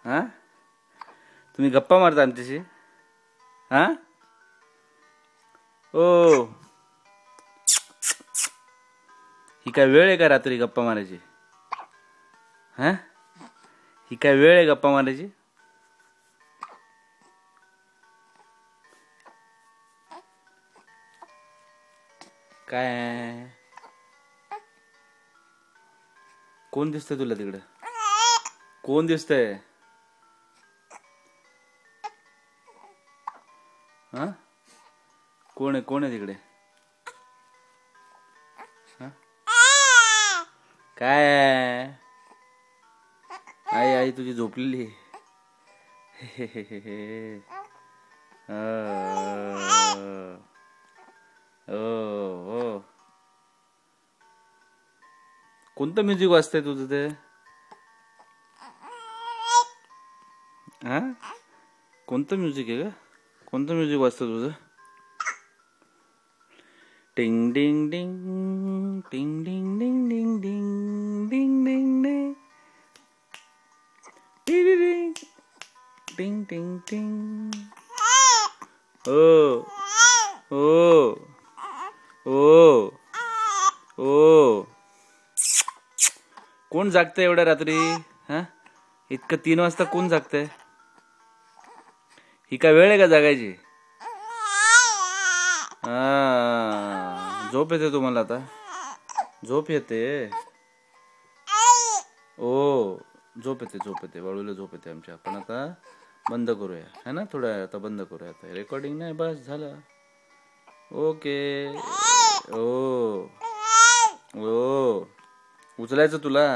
हा तुम्ही गप्पा मारता आमच्याशी? हा ओ ही काय वेळ आहे का रात्री गप्पा मारायची? हा ही काय वेळ आहे गप्पा मारायची? काय कोण दिसतंय तुला तिकडं? कोण दिसतंय? हा कोण आहे तिकडे? हा काय आई आई तुझी झोपलेली हो कोणतं म्युझिक वाजतंय तुझं ते? हा कोणतं म्युझिक आहे का? कोणतं म्युझिक वाजतं तुझं? टिंग डिंग डिंग टिंग डिंग डिंग डिंग डिंग डिंग डिंग डिंग डिंग टिंग टिंग टिंग ओ ओ ओ ओ कोण जागतंय एवढ्या रात्री? हा इतकं 3 वाजता कोण जागतंय? ही काय वेळ आहे का जागायची? झोप येते तुम्हाला आता? झोप येते? ओ झोप येते बाळूला झोप येते आमच्या. आपण आता बंद करूया है ना, थोड्या आता बंद करूया. आता रेकॉर्डिंग नाही, बस झालं. ओके. ओ ओ उचलायचं तुला?